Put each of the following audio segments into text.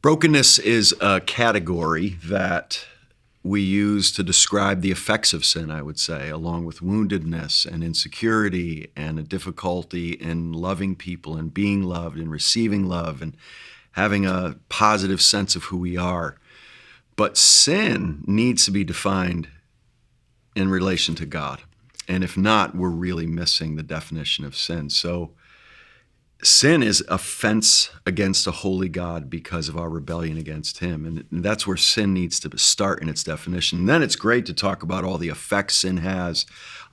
Brokenness is a category that we use to describe the effects of sin, I would say, along with woundedness and insecurity and a difficulty in loving people and being loved and receiving love and having a positive sense of who we are. But sin needs to be defined in relation to God. And if not, we're really missing the definition of sin. So sin is offense against a holy God because of our rebellion against him. And that's where sin needs to start in its definition. And then it's great to talk about all the effects sin has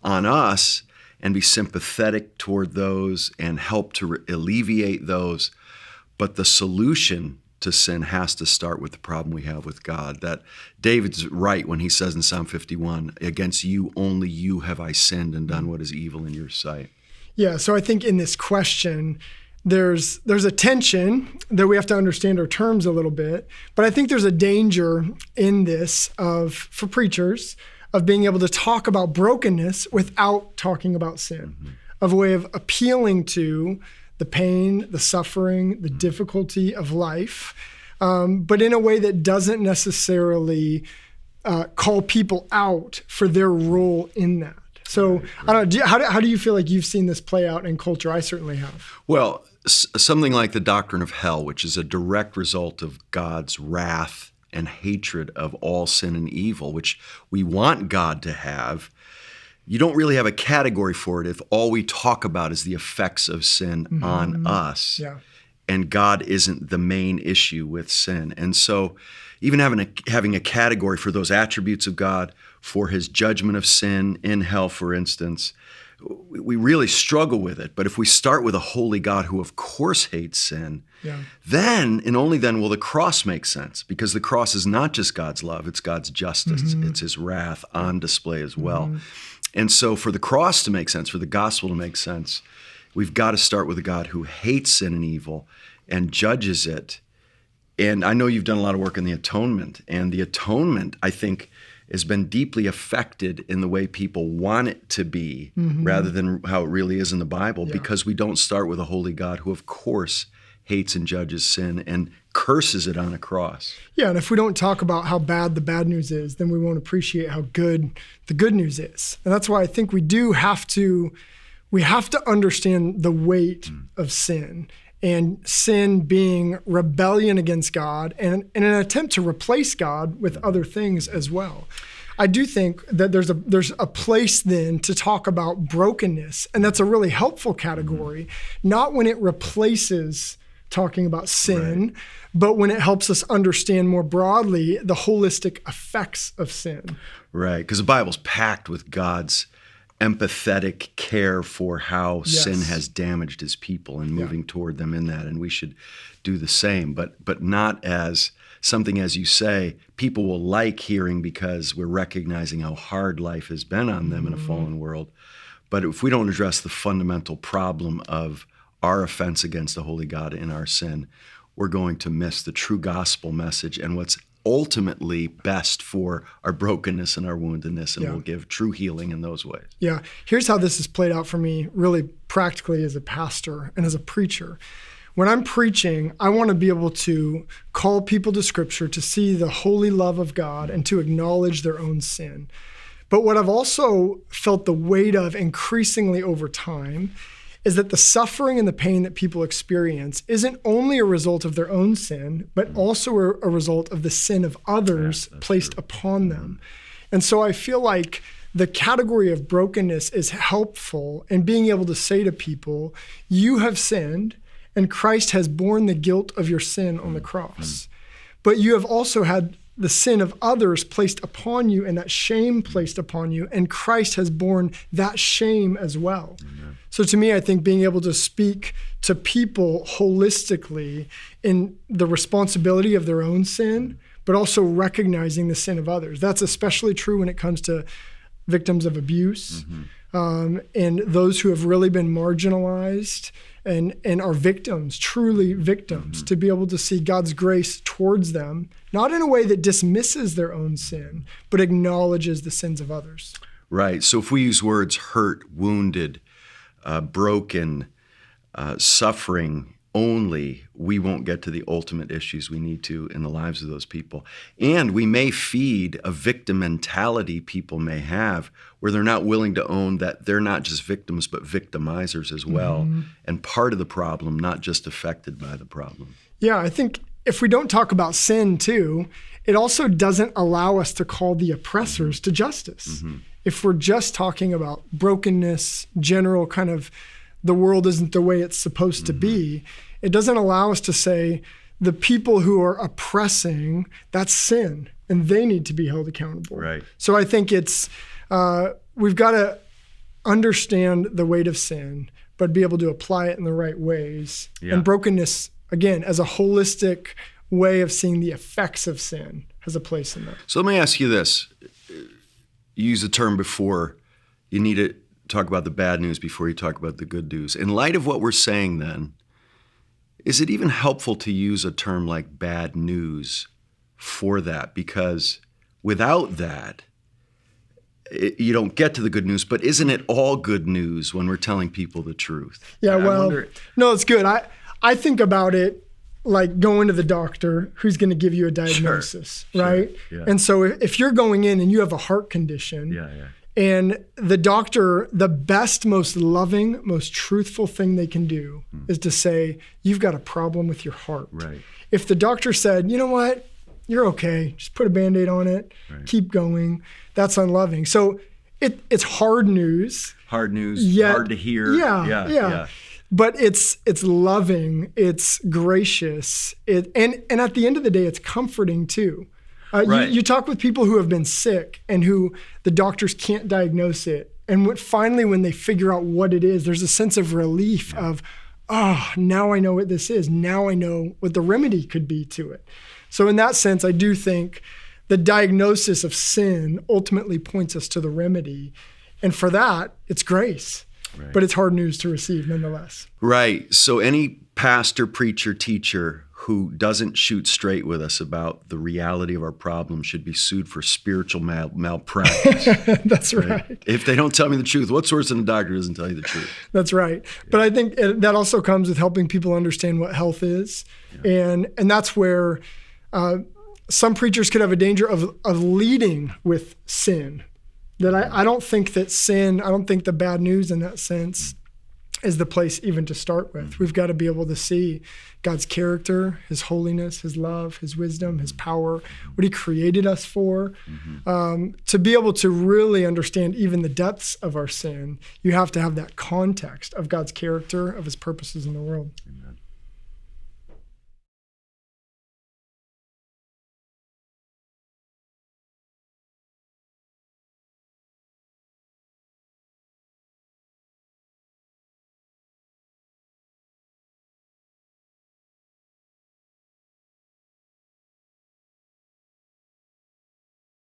on us and be sympathetic toward those and help to alleviate those. But the solution to sin has to start with the problem we have with God. That David's right when he says in Psalm 51, against you, only you have I sinned and done what is evil in your sight. Yeah, so I think in this question, there's a tension that we have to understand our terms a little bit, but I think there's a danger in this for preachers of being able to talk about brokenness without talking about sin, of a way of appealing to the pain, the suffering, the difficulty of life, but in a way that doesn't necessarily call people out for their role in that. So I don't know, how do you feel like you've seen this play out in culture? I certainly have. Well, something like the doctrine of hell, which is a direct result of God's wrath and hatred of all sin and evil, which we want God to have. You don't really have a category for it if all we talk about is the effects of sin on us. Yeah. And God isn't the main issue with sin. And so even having a category for those attributes of God, for his judgment of sin in hell, for instance, we really struggle with it. But if we start with a holy God who of course hates sin, then and only then will the cross make sense, because the cross is not just God's love, it's God's justice, it's his wrath on display as well. And so for the cross to make sense, for the gospel to make sense, we've got to start with a God who hates sin and evil and judges it. And I know you've done a lot of work in the atonement, and the atonement, I think, has been deeply affected in the way people want it to be rather than how it really is in the Bible, because we don't start with a holy God who, of course, hates and judges sin and curses it on a cross. Yeah, and if we don't talk about how bad the bad news is, then we won't appreciate how good the good news is. And that's why I think we have to understand the weight of sin, and sin being rebellion against God and an attempt to replace God with other things as well. I do think that there's a place then to talk about brokenness, and that's a really helpful category, not when it replaces talking about sin, but when it helps us understand more broadly the holistic effects of sin. Right, because the Bible's packed with God's empathetic care for how sin has damaged his people and moving toward them in that, and we should do the same, but not as something, as you say, people will like hearing because we're recognizing how hard life has been on them in a fallen world. But if we don't address the fundamental problem of our offense against the holy God in our sin, we're going to miss the true gospel message and what's ultimately best for our brokenness and our woundedness, and will give true healing in those ways. Yeah. Here's how this has played out for me really practically as a pastor and as a preacher. When I'm preaching, I want to be able to call people to Scripture to see the holy love of God and to acknowledge their own sin. But what I've also felt the weight of increasingly over time is that the suffering and the pain that people experience isn't only a result of their own sin, but also a result of the sin of others placed upon them. And so I feel like the category of brokenness is helpful in being able to say to people, you have sinned, and Christ has borne the guilt of your sin on the cross. But you have also had the sin of others placed upon you and that shame placed upon you, and Christ has borne that shame as well. Amen. So to me, I think being able to speak to people holistically in the responsibility of their own sin, but also recognizing the sin of others. That's especially true when it comes to victims of abuse, and those who have really been marginalized and are victims, truly victims, to be able to see God's grace towards them, not in a way that dismisses their own sin, but acknowledges the sins of others. Right. So if we use words hurt, wounded, broken, suffering, only, we won't get to the ultimate issues we need to in the lives of those people. And we may feed a victim mentality people may have where they're not willing to own that they're not just victims, but victimizers as well. And part of the problem, not just affected by the problem. Yeah, I think if we don't talk about sin too, it also doesn't allow us to call the oppressors to justice. If we're just talking about brokenness, general kind of the world isn't the way it's supposed to be, it doesn't allow us to say the people who are oppressing, that's sin, and they need to be held accountable. Right. So I think it's, we've got to understand the weight of sin, but be able to apply it in the right ways. And brokenness, again, as a holistic way of seeing the effects of sin, has a place in that. So let me ask you this. You used the term before, you need to talk about the bad news before you talk about the good news. In light of what we're saying then, is it even helpful to use a term like bad news for that? Because without that, you don't get to the good news, but isn't it all good news when we're telling people the truth? Yeah, no, it's good. I think about it like going to the doctor who's going to give you a diagnosis, right? Sure. Yeah. And so if you're going in and you have a heart condition, and the doctor, the best, most loving, most truthful thing they can do is to say, you've got a problem with your heart. Right. If the doctor said, you know what, you're okay, just put a Band-Aid on it, keep going, that's unloving. So it's hard news. Hard news, yet, hard to hear. Yeah. But it's loving, it's gracious, and at the end of the day, it's comforting too. You talk with people who have been sick and who the doctors can't diagnose it. And finally, when they figure out what it is, there's a sense of relief of, now I know what this is. Now I know what the remedy could be to it. So in that sense, I do think the diagnosis of sin ultimately points us to the remedy. And for that, it's grace. Right. But it's hard news to receive nonetheless. Right. So any pastor, preacher, teacher who doesn't shoot straight with us about the reality of our problem should be sued for spiritual malpractice. That's right. If they don't tell me the truth, what source in the doctor doesn't tell you the truth? That's right. Yeah. But I think that also comes with helping people understand what health is. Yeah. And that's where some preachers could have a danger of leading with sin. That I don't think that sin, I don't think the bad news in that sense is the place even to start with. We've got to be able to see God's character, his holiness, his love, his wisdom, his power, what he created us for. To be able to really understand even the depths of our sin, you have to have that context of God's character, of his purposes in the world.